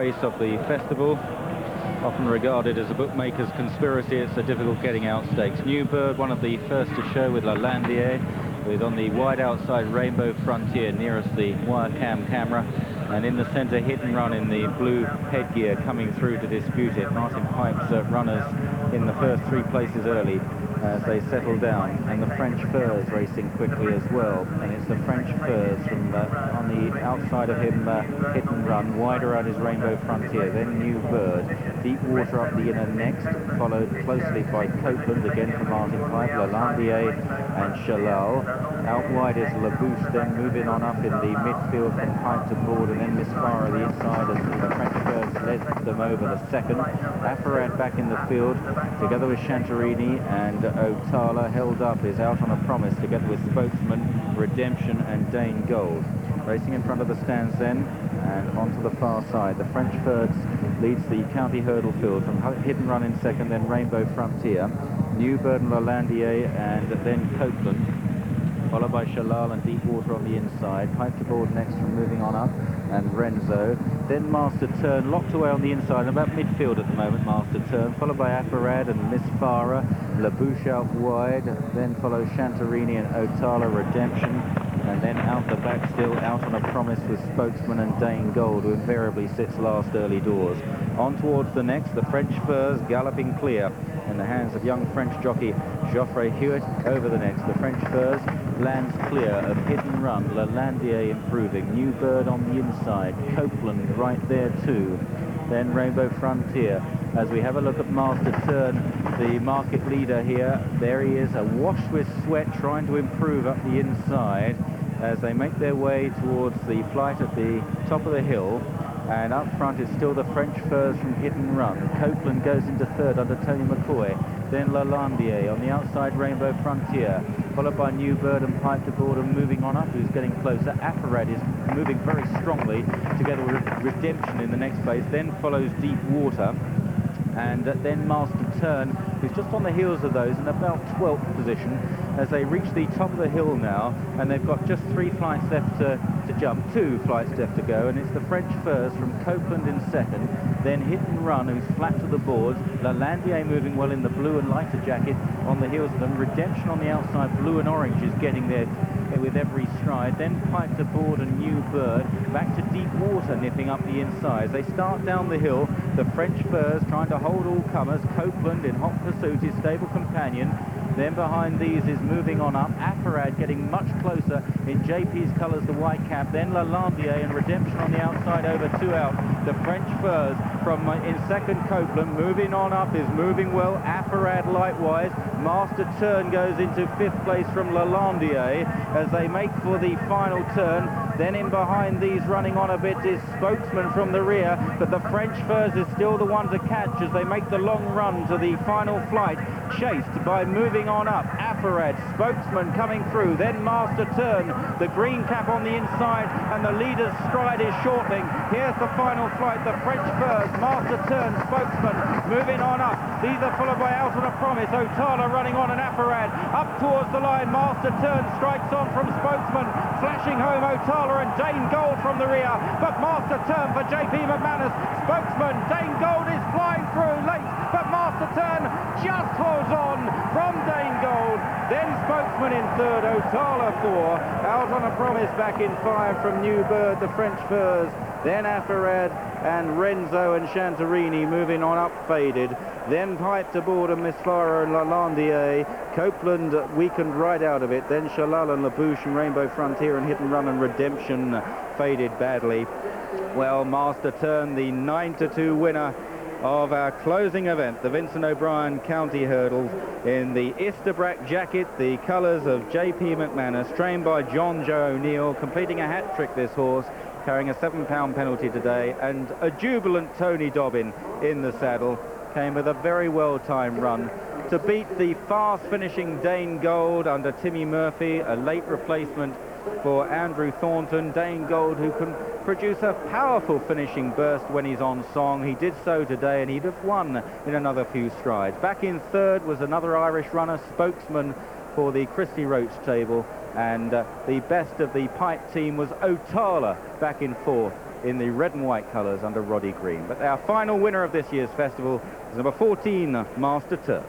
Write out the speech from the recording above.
race of the festival. Often regarded as a bookmaker's conspiracy, it's a difficult getting out stakes. New Bird, one of the first to show with Lalandier, with on the wide outside Rainbow Frontier nearest the wire camera, and in the centre Hit and Run in the blue headgear coming through to dispute it. Martin Pipe's runners in the first 3 places early as they settle down, and the French Furs racing quickly as well. And it's the French Furs from on the outside of him, Hit and Run, wider out his Rainbow Frontier, then New Bird, Deep Water up the inner next, followed closely by Copeland, again from Martin Pipe, Lalandier and Chalal. Out wide is Labouche, then moving on up in the midfield from Pipe to Board, and then Miss Farah the inside as the French Furs led them over the second. Affarad back in the field, together with Chantarini, and Otala held up is Out on a Promise, together with Spokesman, Redemption and Danegold. Racing in front of the stands then, and onto the far side. The French Furs leads the county hurdle field from Hit and Run in second, then Rainbow Frontier, New Bird and Lalandier, and then Copeland, followed by Chalal and Deep Water on the inside. Pipe to Board next from moving on up, and Renzo. Then Master Tern, locked away on the inside, and about midfield at the moment, Master Tern, followed by Affarad and Miss Farah. Labouche out wide, then follow Chantarini and Otala, Redemption, and then out the back still, Out on a Promise with Spokesman and Danegold, who invariably sits last early doors. On towards the next, the French Furs galloping clear in the hands of young French jockey Geoffrey Hewitt. Over the next, the French Furs lands clear of Hit and Run, Lalandier improving, New Bird on the inside, Copeland right there too, then Rainbow Frontier. As we have a look at Master Tern, the market leader here, there he is, awash with sweat, trying to improve up the inside as they make their way towards the flight at the top of the hill. And up front is still the French Furs from Hit and Run. Copeland goes into third under Tony McCoy. Then Lalandier on the outside, Rainbow Frontier, followed by New Bird and Pipe to Board, and moving on up, who's getting closer. Affarad is moving very strongly, together with Redemption in the next place. Then follows Deep Water, and then Master Tern, who's just on the heels of those in about 12th position as they reach the top of the hill now, and they've got just 3 flights left to jump, 2 flights left to go, and it's the French Furs from Copeland in second, then Hit and Run, who's flat to the boards, Lalandier moving well in the blue and lighter jacket on the heels of them, Redemption on the outside, blue and orange is getting there with every stride, then Pipe to Board and New Bird, back to Deep Water nipping up the inside. They start down the hill, the French Furs trying to hold all comers, Copeland in hot pursuit, his stable companion. Then behind these is moving on up, Affarad getting much closer in JP's colours, the white cap, then Lalandier and Redemption on the outside over 2 out. The French Furs from in second, Copeland moving on up, is moving well, Affarad likewise. Master Tern goes into 5th place from Lalandier as they make for the final turn. Then in behind these, running on a bit, is Spokesman from the rear, but the French Furs is still the one to catch as they make the long run to the final flight, chased by moving on up, Affarad, Spokesman coming through, then Master Tern, the green cap on the inside, and the leader's stride is shortening. Here's the final flight, the French Furs, Master Tern, Spokesman moving on up. These are followed by Out on a Promise, Otala running on, and Affarad up towards the line. Master Tern strikes on from Spokesman, flashing home Otala and Danegold from the rear, but Master Tern for JP McManus. Spokesman, Danegold is flying through late, but Master Tern just holds on from Danegold. Then Spokesman in third, Otala 4, Out on a Promise back in 5 from New Bird, the French Furs. Then Affarad and Renzo and Chantarini moving on up, faded. Then Pipe to Board and Miss Farah and Lalandier. Copeland weakened right out of it. Then Chalal and Labouche and Rainbow Frontier and Hit and Run and Redemption faded badly. Well, Master Tern, the 9-2 winner of our closing event, the Vincent O'Brien County Hurdles, in the Istabrack jacket, the colours of JP McManus, trained by John Joe O'Neill, completing a hat-trick this horse, carrying a £7 penalty today, and a jubilant Tony Dobbin in the saddle, came with a very well-timed run to beat the fast-finishing Danegold under Timmy Murphy, a late replacement for Andrew Thornton. Danegold, who can produce a powerful finishing burst when he's on song. He did so today, and he'd have won in another few strides. Back in third was another Irish runner, Spokesman, for the Christy Roach table, and the best of the Pipe team was Otala back in fourth. in the red and white colours under Roddy Green. But our final winner of this year's festival is number 14, Master Tern.